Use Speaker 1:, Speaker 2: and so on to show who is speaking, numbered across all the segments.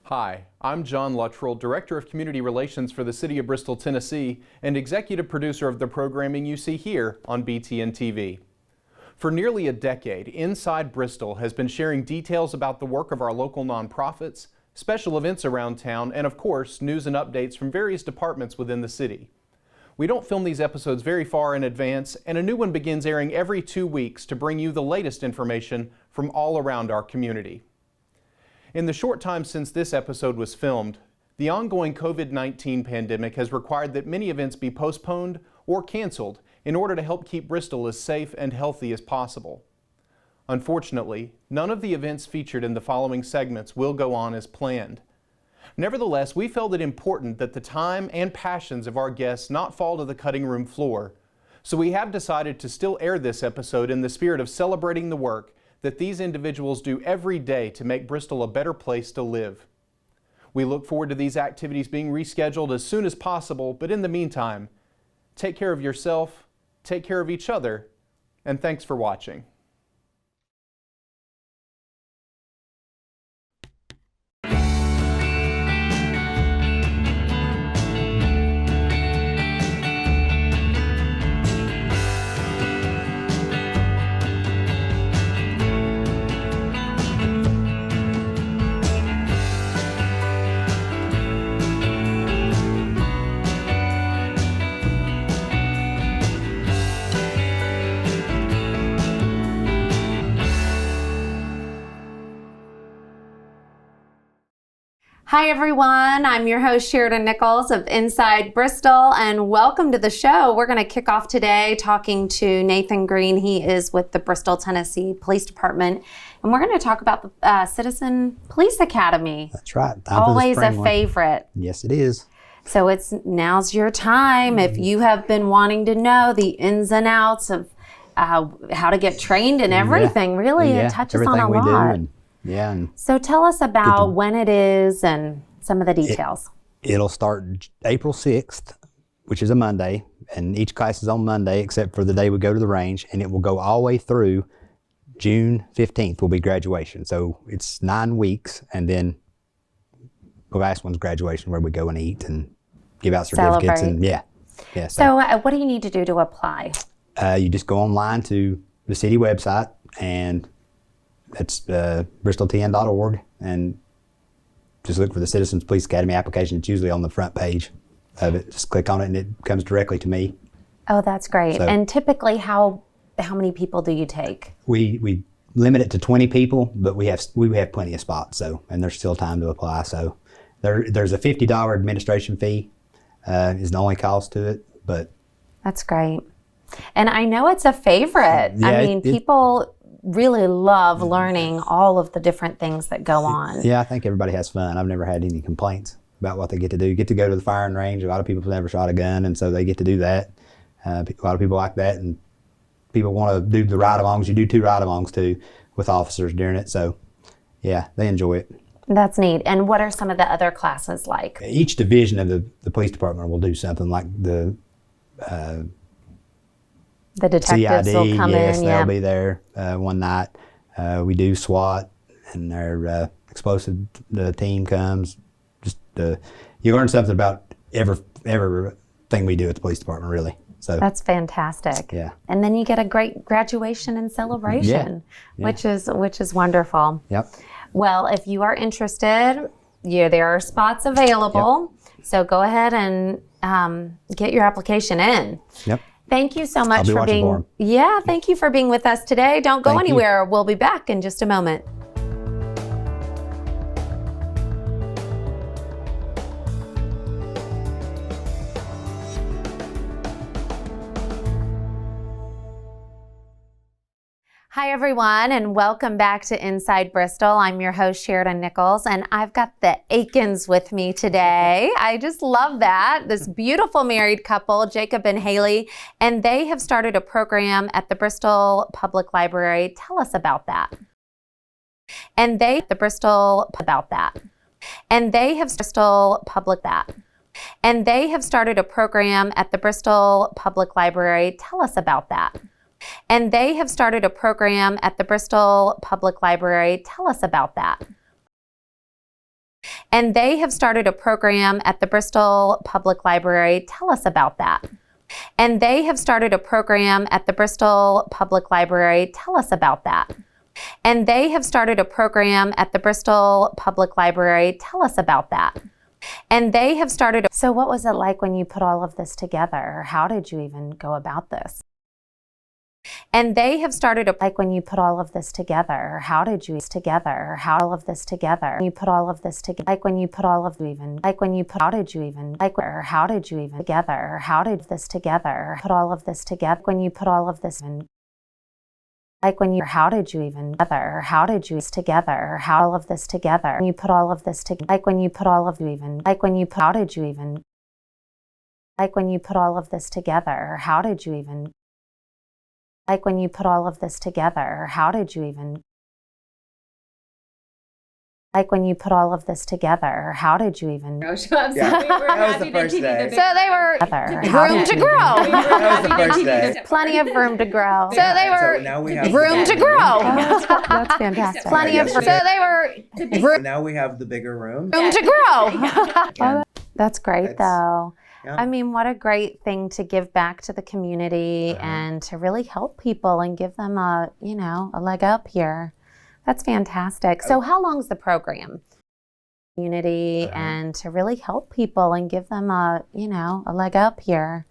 Speaker 1: Hi, I'm John Luttrell, Director of Community Relations for the City of Bristol, Tennessee, and Executive Producer of the programming you see here on BTN TV. For nearly a decade, Inside Bristol has been sharing details about the work of our local nonprofits, special events around town, and of course, news and updates from various departments within the city. We don't film these episodes very far in advance, and a new one begins airing every 2 weeks to bring you the latest information from all around our community. In the short time since this episode was filmed, the ongoing COVID-19 pandemic has required that many events be postponed or canceled in order to help keep Bristol as safe and healthy as possible. Unfortunately, none of the events featured in the following segments will go on as planned. Nevertheless, we felt it important that the time and passions of our guests not fall to the cutting room floor, so we have decided to still air this episode in the spirit of celebrating the work that these individuals do every day to make Bristol a better place to live. We look forward to these activities being rescheduled as soon as possible, but in the meantime, take care of yourself, take care of each other, and thanks for watching.
Speaker 2: Hi everyone, I'm your host Sheridan Nichols of Inside Bristol, and welcome to the show. We're going to kick off today talking to Nathan Green. He is with the Bristol, Tennessee Police Department, and we're going to talk about the Citizen Police Academy.
Speaker 3: That's right.
Speaker 2: Always a favorite.
Speaker 3: Yes, it is.
Speaker 2: So now's your time. If you have been wanting to know the ins and outs of how to get trained and everything, really, it touches on a lot. So tell us about when it is and some of the details.
Speaker 3: It'll start April 6th, which is a Monday, and each class is on Monday except for the day we go to the range, and it will go all the way through June 15th will be graduation. So it's 9 weeks, and then the last one's graduation where we go and eat and give out certificates.
Speaker 2: Celebrate.
Speaker 3: And
Speaker 2: So what do you need to do to apply?
Speaker 3: You just go online to the city website, and that's bristoltn.org, and just look for the Citizens Police Academy application. It's usually on the front page of it. Just click on it and it comes directly to me.
Speaker 2: Oh, that's great. So, and typically how many people do you take?
Speaker 3: We limit it to 20 people, but we have plenty of spots, and there's still time to apply. So there's a $50 administration fee is the only cost to it, but
Speaker 2: that's great. And I know it's a favorite.
Speaker 3: Yeah,
Speaker 2: I mean, people really love learning all of the different things that go on.
Speaker 3: Yeah, I think everybody has fun. I've never had any complaints about what they get to do. Get to go to the firing range. A lot of people have never shot a gun, and so they get to do that. A lot of people like that, and people want to do the ride-alongs. You do 2 ride-alongs too with officers during it, so yeah, they enjoy it.
Speaker 2: That's neat. And what are some of the other classes like?
Speaker 3: Each division of the police department will do something, like the
Speaker 2: detectives
Speaker 3: CID,
Speaker 2: will come
Speaker 3: yes,
Speaker 2: in.
Speaker 3: They'll be there one night. We do SWAT, and our explosive the team comes. Just you learn something about everything we do at the police department, really. So
Speaker 2: that's fantastic.
Speaker 3: Yeah.
Speaker 2: And then you get a great graduation and celebration, which is wonderful.
Speaker 3: Yep.
Speaker 2: Well, if you are interested, there are spots available. Yep. So go ahead and get your application in.
Speaker 3: Yep.
Speaker 2: Thank you so much
Speaker 3: for being.
Speaker 2: Thank you for being with us today. Don't go anywhere. We'll be back in just a moment. Hi everyone, and welcome back to Inside Bristol. I'm your host Sheridan Nichols, and I've got the Akins with me today. I just love that. This beautiful married couple, Jacob and Haley, and they have started a program at the Bristol Public Library. Tell us about that. And they have started a program at the Bristol Public Library. Tell us about that. And they have started a program at the Bristol Public Library. Tell us about that. And they have started a program at the Bristol Public Library. Tell us about that. And they have started a program at the Bristol Public Library. Tell us about that. And they have started a program at the Bristol Public Library. Tell us about that. And they have started. So what was it like when you put all of this together? How did you even go about this? And they have started like when you put all of this together, how did you together? How all of this together? You put all of this together. Like when you put all of even like when you put how did you even like or how did you even together? How did this together? Put all of this together. When you put all of this in like when you how did you even together? How did you together? How all of this together? You put all of this together. Like when you put all of you even like when you put how did you even like when you put all of this together? How did you even like when you put all of this together, how did you even like when you put all of this together, how did you even
Speaker 4: Yeah, that was the first day.
Speaker 2: So they were room to grow.
Speaker 4: That was the first day.
Speaker 2: Plenty of room to grow. So they
Speaker 4: So
Speaker 2: were
Speaker 4: now we have
Speaker 2: room to grow.
Speaker 5: That's fantastic.
Speaker 2: Plenty of so they were
Speaker 4: So now we have the bigger room.
Speaker 2: room to grow.
Speaker 4: And
Speaker 2: That's great
Speaker 4: It's-
Speaker 2: though.
Speaker 4: yeah.
Speaker 2: I mean, what a great thing to give back to the community and to really help people and give them a, you know, a leg up here. That's fantastic. So how long's the program? Community and to really help people and give them a, you know, a leg up here.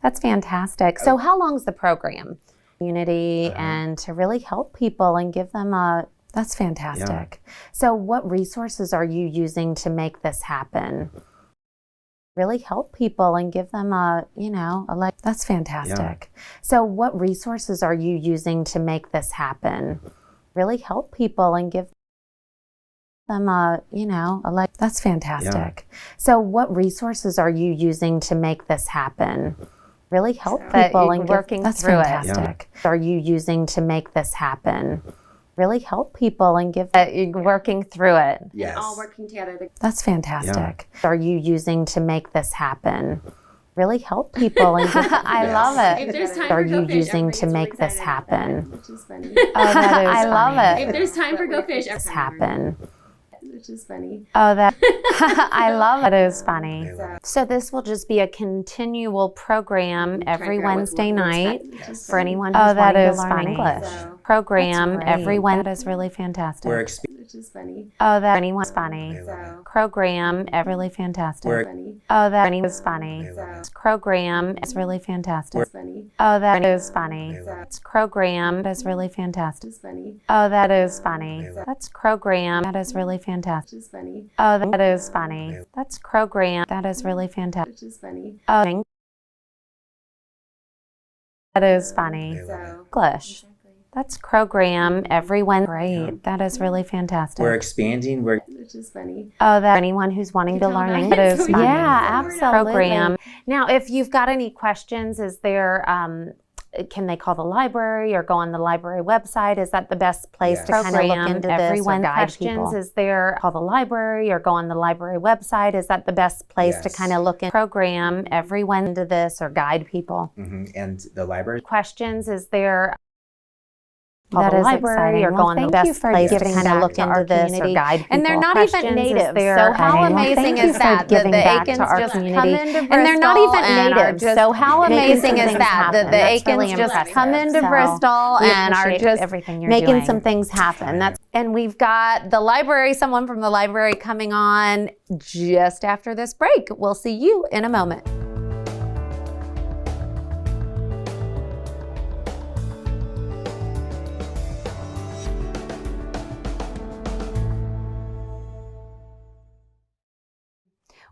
Speaker 2: That's fantastic. So how long's the program? Community and to really help people and give them a, that's fantastic. So what resources are you using to make this happen? Really help people and give them a, you know, a leg, that's fantastic. So what resources are you using to make this happen? Really help people and give them a, you know, a leg, that's fantastic. So what resources are you using to make this happen? Really help people and working that's through fantastic. Are you using to make this happen? Really help people and give working through it.
Speaker 4: Yes.
Speaker 5: All working together.
Speaker 2: That's fantastic. Are you using to make this happen? Really help people and give I love it.
Speaker 5: If there's time
Speaker 2: Are
Speaker 5: for Go
Speaker 2: you
Speaker 5: Fish,
Speaker 2: using to
Speaker 5: everybody's
Speaker 2: make
Speaker 5: really
Speaker 2: this
Speaker 5: excited about that,
Speaker 2: happen?
Speaker 5: which is funny.
Speaker 2: Oh, that is I love
Speaker 5: If
Speaker 2: it.
Speaker 5: there's time for Go Fish,
Speaker 2: This
Speaker 5: everyone
Speaker 2: happen.
Speaker 5: which is funny.
Speaker 2: Oh, that I love it. It is funny.
Speaker 5: So,
Speaker 2: So this will just be a continual program every
Speaker 5: figure out what
Speaker 2: Wednesday
Speaker 5: to
Speaker 2: night
Speaker 5: expect, which is
Speaker 2: for
Speaker 5: funny.
Speaker 2: anyone who's wanting to learn English.
Speaker 5: So,
Speaker 2: Program
Speaker 5: That's
Speaker 2: every
Speaker 5: great.
Speaker 2: Wednesday. That is really fantastic.
Speaker 4: We're
Speaker 5: which is funny.
Speaker 2: Oh, that anyone's funny.
Speaker 5: So,
Speaker 2: Program really fantastic.
Speaker 4: We're-
Speaker 5: funny.
Speaker 2: Oh, that anyone's funny.
Speaker 5: So,
Speaker 2: Program is really fantastic.
Speaker 5: funny.
Speaker 2: Oh, that is funny.
Speaker 5: So,
Speaker 2: Program is really fantastic.
Speaker 5: is funny.
Speaker 2: Oh, that is funny. That's program. That is really fantastic.
Speaker 5: Which is funny.
Speaker 2: Oh, that is funny. That's program. That is really fantastic.
Speaker 5: Which is funny.
Speaker 2: Oh, that is funny.
Speaker 5: So,
Speaker 2: English. That's program every Wednesday. Great. That is really fantastic.
Speaker 4: We're expanding. We're
Speaker 5: which is funny.
Speaker 2: Oh, that anyone who's wanting to
Speaker 5: Tell
Speaker 2: learn
Speaker 5: that.
Speaker 2: English. That is
Speaker 5: So
Speaker 2: funny.
Speaker 5: yeah,
Speaker 2: absolutely. Program. Now, if you've got any questions, is there, can they call the library or go on the library website? Is that the best place to kind of look into this or guide questions? Is there, call the library or go on the library website? Is that the best place to
Speaker 4: Yes.
Speaker 2: kind of look in program every Wednesday into this or guide people?
Speaker 4: and the library.
Speaker 2: Questions, is there, call
Speaker 6: That
Speaker 2: the
Speaker 6: is
Speaker 2: library or
Speaker 6: exciting.
Speaker 2: go
Speaker 6: Well,
Speaker 2: on the
Speaker 6: thank
Speaker 2: best
Speaker 6: you for
Speaker 2: place to
Speaker 6: giving
Speaker 2: kind of
Speaker 6: back
Speaker 2: look
Speaker 6: to our
Speaker 2: into this or
Speaker 6: community.
Speaker 2: guide people.
Speaker 6: And they're not
Speaker 2: Questions,
Speaker 6: even
Speaker 2: is
Speaker 6: native,
Speaker 2: there-
Speaker 6: so how
Speaker 2: Okay, well,
Speaker 6: amazing
Speaker 2: thank
Speaker 6: is
Speaker 2: you for
Speaker 6: that
Speaker 2: giving
Speaker 6: the
Speaker 2: back to
Speaker 6: Akins
Speaker 2: our
Speaker 6: just
Speaker 2: community.
Speaker 6: come into Bristol
Speaker 2: And they're not even
Speaker 6: and are
Speaker 2: native,
Speaker 6: just
Speaker 2: so how
Speaker 6: making
Speaker 2: amazing
Speaker 6: some
Speaker 2: is
Speaker 6: things
Speaker 2: that
Speaker 6: happen.
Speaker 2: the
Speaker 6: That's
Speaker 2: Akins
Speaker 6: really
Speaker 2: just
Speaker 6: impressive.
Speaker 2: come into
Speaker 6: So,
Speaker 2: Bristol
Speaker 6: we
Speaker 2: and are
Speaker 6: appreciate
Speaker 2: just
Speaker 6: everything you're
Speaker 2: making
Speaker 6: doing.
Speaker 2: some things happen. And we've got the library, someone from the library coming on just after this break. We'll see you in a moment.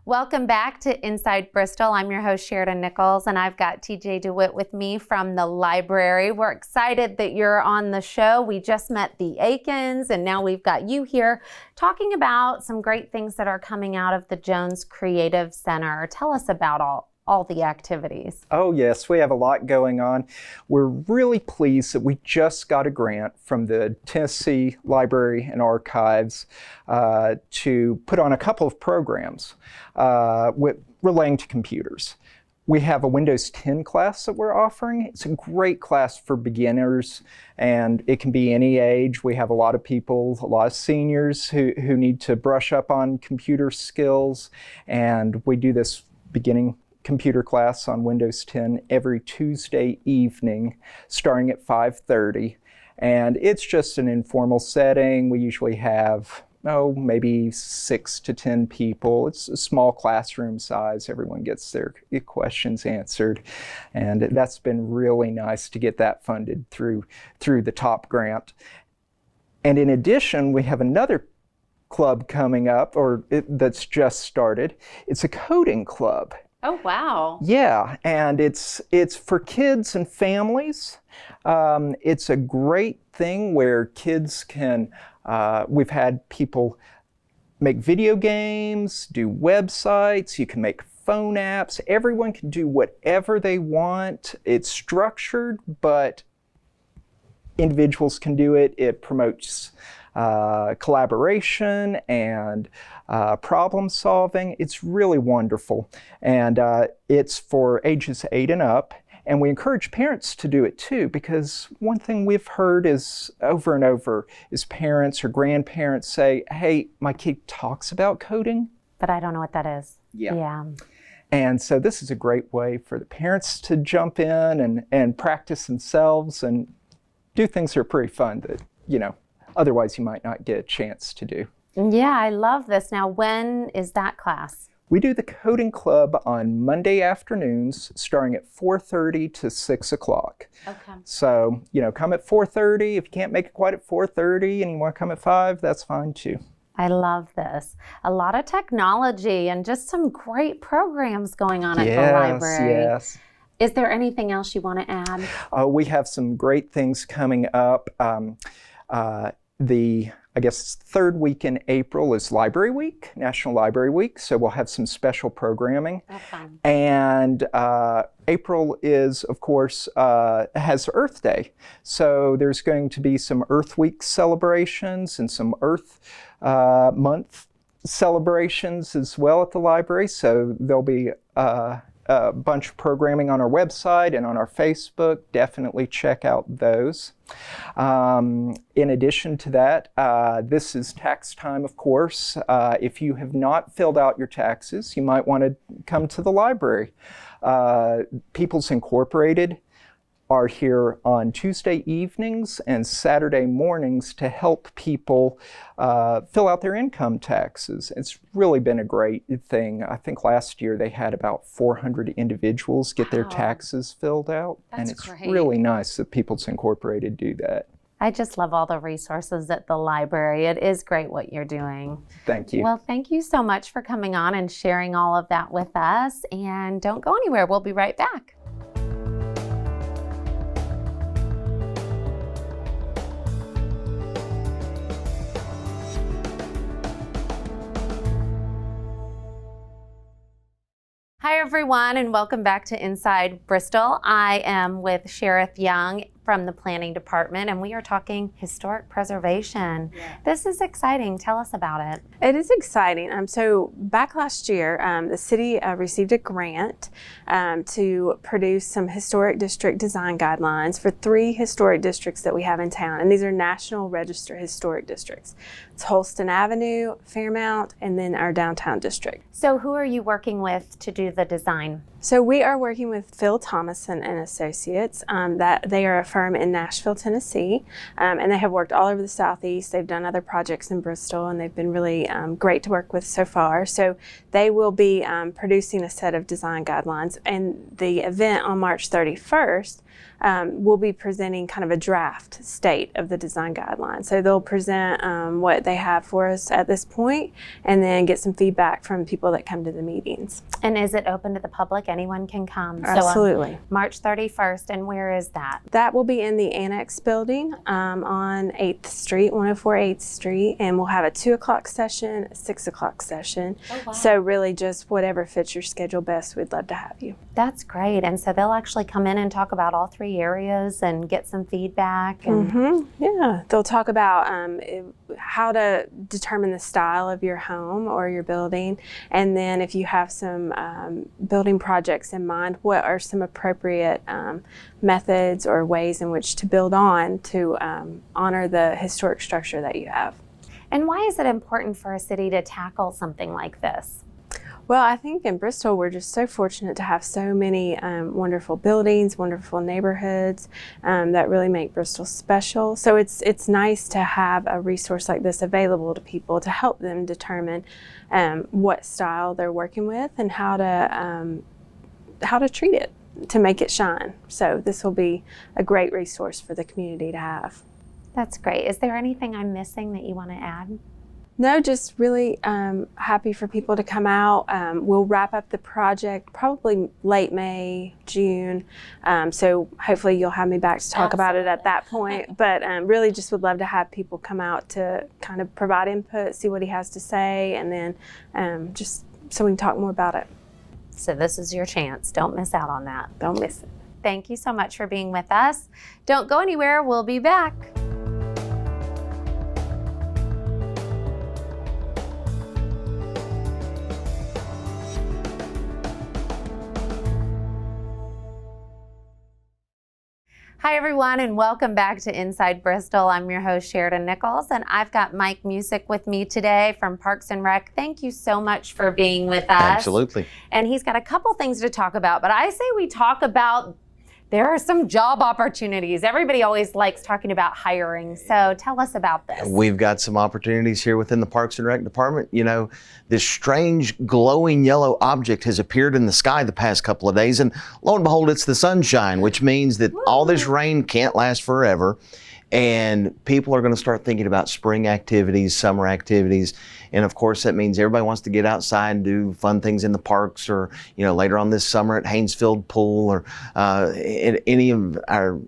Speaker 2: Welcome back to Inside Bristol. I'm your host, Sheridan Nichols, and I've got TJ DeWitt with me from the library. We're excited that you're on the show. We just met the Akins, and now we've got you here talking about some great things that are coming out of the Joans Creative Center. Tell us about all the activities.
Speaker 7: Oh yes, we have a lot going on. We're really pleased that we just got a grant from the Tennessee Library and Archives to put on a couple of programs relating to computers. We have a Windows 10 class that we're offering. It's a great class for beginners, and it can be any age. We have a lot of people, a lot of seniors who need to brush up on computer skills, and we do this beginning computer class on Windows 10 every Tuesday evening starting at 5:30. And it's just an informal setting. We usually have maybe 6 to 10 people. It's a small classroom size. Everyone gets their questions answered. And that's been really nice to get that funded through the TOP grant. And in addition, we have another club coming up, that's just started. It's a coding club.
Speaker 2: Oh, wow.
Speaker 7: Yeah, and it's for kids and families. It's a great thing where kids can, we've had people make video games, do websites, you can make phone apps. Everyone can do whatever they want. It's structured, but individuals can do it. It promotes collaboration and problem solving. It's really wonderful. And it's for ages 8 and up. And we encourage parents to do it too, because one thing we've heard is over and over is parents or grandparents say, hey, my kid talks about coding,
Speaker 2: But I don't know what that is. Yeah.
Speaker 7: And so this is a great way for the parents to jump in and practice themselves and do things that are pretty fun that, otherwise you might not get a chance to do.
Speaker 2: Yeah, I love this. Now, when is that class?
Speaker 7: We do the coding club on Monday afternoons starting at 4:30 to 6 o'clock.
Speaker 2: Okay.
Speaker 7: So, come at 4:30. If you can't make it quite at 4:30 and you want to come at 5, that's fine too.
Speaker 2: I love this. A lot of technology and just some great programs going on at the library.
Speaker 7: Yes.
Speaker 2: Is there anything else you want to add?
Speaker 7: We have some great things coming up. I guess third week in April is Library Week, National Library Week, so we'll have some special programming.
Speaker 2: That's fun.
Speaker 7: And April is, of course, has Earth Day. So there's going to be some Earth Week celebrations and some Earth Month celebrations as well at the library. So there'll be a bunch of programming on our website and on our Facebook. Definitely check out those. In addition to that, this is tax time, of course. If you have not filled out your taxes, you might want to come to the library. People's Incorporated are here on Tuesday evenings and Saturday mornings to help people fill out their income taxes. It's really been a great thing. I think last year they had about 400 individuals get their taxes filled out.
Speaker 2: That's
Speaker 7: and it's
Speaker 2: great.
Speaker 7: really nice that People's Incorporated do that.
Speaker 2: I just love all the resources at the library. It is great what you're doing.
Speaker 7: Thank you.
Speaker 2: Well, thank you so much for coming on and sharing all of that with us. And don't go anywhere. We'll be right back. Hi, everyone, and welcome back to Inside Bristol. I am with Sheriff Young from the Planning Department, and we are talking historic preservation. Yeah. This is exciting. Tell us about it.
Speaker 6: It is exciting. So back last year, the city received a grant to produce some historic district design guidelines for 3 historic districts that we have in town, and these are National Register historic districts. It's Holston Avenue, Fairmount, and then our downtown district.
Speaker 2: So who are you working with to do the design?
Speaker 6: So we are working with Phil Thomason and Associates. That they are a firm in Nashville, Tennessee, and they have worked all over the Southeast. They've done other projects in Bristol, and they've been really great to work with so far. So they will be producing a set of design guidelines, and the event on March 31st we'll be presenting kind of a draft state of the design guidelines. So they'll present what they have for us at this point, and then get some feedback from people that come to the meetings.
Speaker 2: And is it open to the public? Anyone can come?
Speaker 6: Absolutely.
Speaker 2: So, March 31st, and where is that?
Speaker 6: That will be in the Annex building on 8th Street, 104 8th Street, and we'll have a 2 o'clock session, a 6 o'clock session.
Speaker 2: Oh, wow.
Speaker 6: So really just whatever fits your schedule best, we'd love to have you.
Speaker 2: That's great. And so they'll actually come in and talk about all 3 three areas and get some feedback. And
Speaker 6: Yeah, they'll talk about how to determine the style of your home or your building, and then if you have some building projects in mind, what are some appropriate methods or ways in which to build on to honor the historic structure that you have.
Speaker 2: And why is it important for a city to tackle something like this?
Speaker 6: Well, I think in Bristol, we're just so fortunate to have so many wonderful buildings, wonderful neighborhoods that really make Bristol special. So it's nice to have a resource like this available to people to help them determine what style they're working with and how to treat it to make it shine. So this will be a great resource for the community to have.
Speaker 2: That's great. Is there anything I'm missing that you want to add?
Speaker 6: No, just really happy for people to come out. We'll wrap up the project probably late May, June. So hopefully you'll have me back to talk about it at that point. But really just would love to have people come out to kind of provide input, see what he has to say, and then just so we can talk more about it.
Speaker 2: So this is your chance. Don't miss out on that.
Speaker 6: Don't miss it.
Speaker 2: Thank you so much for being with us. Don't go anywhere. We'll be back. Hi, everyone, and welcome back to Inside Bristol. I'm your host, Sheridan Nichols, and I've got Mike Music with me today from Parks and Rec. Thank you so much for being with us.
Speaker 8: Absolutely.
Speaker 2: And he's got a couple things to talk about, but I say we talk about there are some job opportunities. Everybody always likes talking about hiring, so tell us about this.
Speaker 8: We've got some opportunities here within the Parks and Rec department. You know, this strange glowing yellow object has appeared in the sky the past couple of days, and lo and behold, it's the sunshine, which means that all this rain can't last forever. And people are going to start thinking about spring activities, summer activities. And of course, that means everybody wants to get outside and do fun things in the parks, or, you know, later on this summer at Haynesfield Pool, or at any of our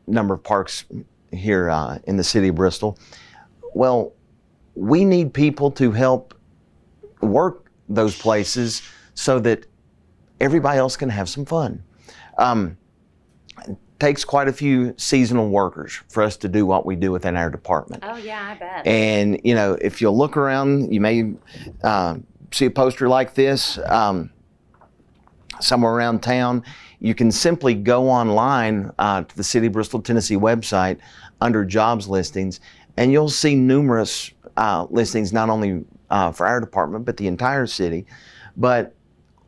Speaker 8: number of parks here in the city of Bristol. Well, we need people to help work those places so that everybody else can have some fun. Takes quite a few seasonal workers for us to do what we do within our department.
Speaker 2: Oh yeah, I bet.
Speaker 8: And you know, if you'll look around, you may see a poster like this somewhere around town. You can simply go online to the City of Bristol, Tennessee website under jobs listings, and you'll see numerous listings, not only for our department, but the entire city. But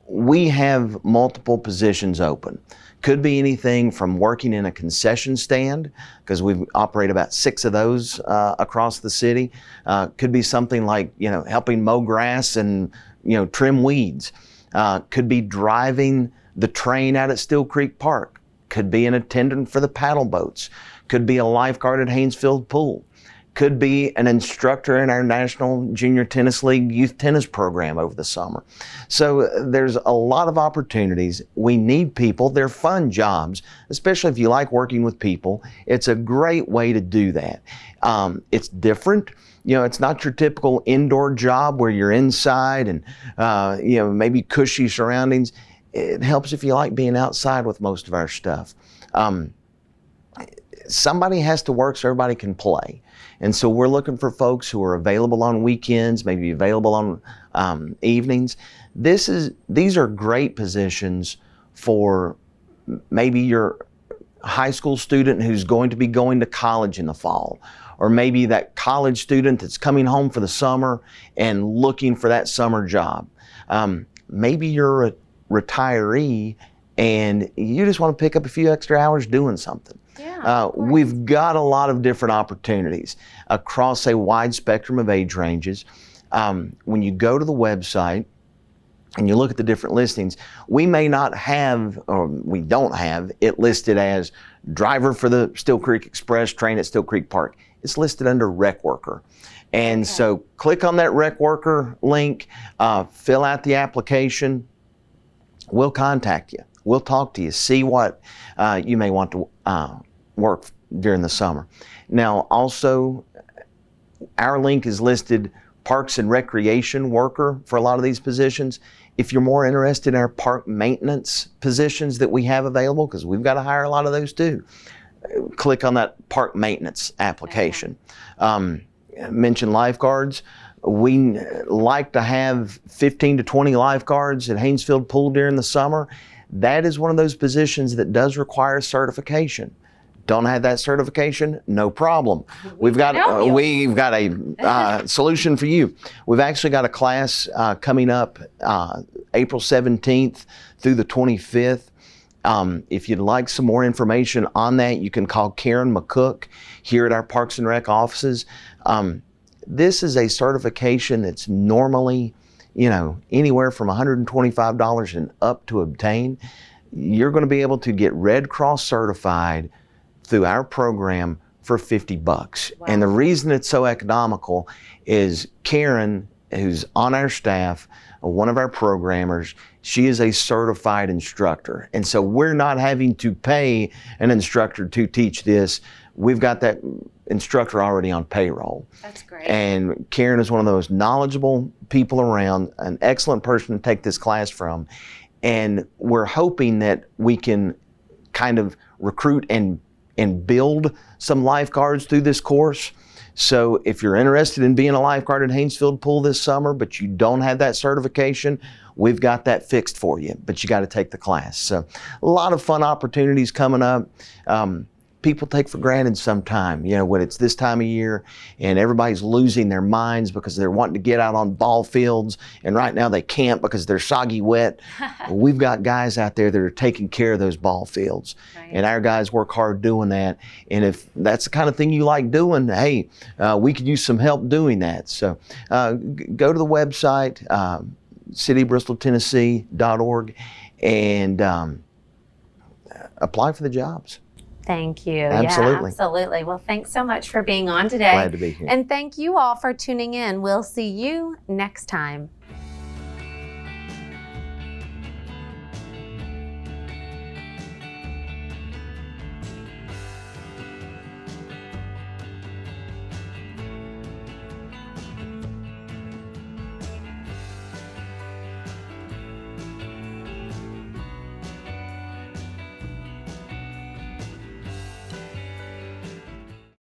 Speaker 8: we have multiple positions open. Could be anything from working in a concession stand, because we operate about 6 of those across the city. Could be something like, you know, helping mow grass and, you know, trim weeds. Could be driving the train out at Still Creek Park. Could be an attendant for the paddle boats. Could be a lifeguard at Haynesfield Pool. Could be an instructor in our National Junior Tennis League youth tennis program over the summer. So there's a lot of opportunities. We need people. They're fun jobs, especially if you like working with people. It's a great way to do that. It's different. You know, it's not your typical indoor job where you're inside and, you know, maybe cushy surroundings. It helps if you like being outside with most of our stuff. Somebody has to work so everybody can play. And so we're looking for folks who are available on weekends, maybe available on evenings. These are great positions for maybe your high school student who's going to be going to college in the fall, or maybe that college student that's coming home for the summer and looking for that summer job. Maybe you're a retiree and you just want to pick up a few extra hours doing something.
Speaker 2: Yeah,
Speaker 8: we've got a lot of different opportunities across a wide spectrum of age ranges. When you go to the website and you look at the different listings, we may not have, or we don't have it listed as driver for the Still Creek Express train at Still Creek Park. It's listed under rec worker. And so click on that rec worker link, fill out the application. We'll contact you. We'll talk to you, see what you may want to work during the summer. Now, also, our link is listed parks and recreation worker for a lot of these positions. If you're more interested in our park maintenance positions that we have available, because we've got to hire a lot of those too, click on that park maintenance application. Mention lifeguards. We like to have 15 to 20 lifeguards at Haynesfield Pool during the summer. That is one of those positions that does require certification. Don't have that certification? No problem. We've got a solution for you. We've actually got a class coming up April 17th through the 25th. If you'd like some more information on that, you can call Karen McCook here at our Parks and Rec offices. This is a certification that's normally, anywhere from $125 and up to obtain. You're going to be able to get Red Cross certified through our program for $50. Wow. And the reason it's so economical is Karen, who's on our staff, one of our programmers, she is a certified instructor. And so we're not having to pay an instructor to teach this. We've got that instructor already on payroll.
Speaker 2: That's great.
Speaker 8: And Karen is one of the most knowledgeable people around, an excellent person to take this class from. And we're hoping that we can kind of recruit and build some lifeguards through this course. So if you're interested in being a lifeguard at Haynesfield Pool this summer, but you don't have that certification, we've got that fixed for you, but you got to take the class. So a lot of fun opportunities coming up. People take for granted sometime, when it's this time of year and everybody's losing their minds because they're wanting to get out on ball fields, and right now they can't because they're soggy wet. We've got guys out there that are taking care of those ball fields. Right. And our guys work hard doing that. And if that's the kind of thing you like doing, hey, we could use some help doing that. So go to the website, citybristoltennessee.org, and apply for the jobs.
Speaker 2: Thank you.
Speaker 8: Absolutely.
Speaker 2: Yeah, absolutely. Well, thanks so much for being on today.
Speaker 8: Glad to be here.
Speaker 2: And thank you all for tuning in. We'll see you next time.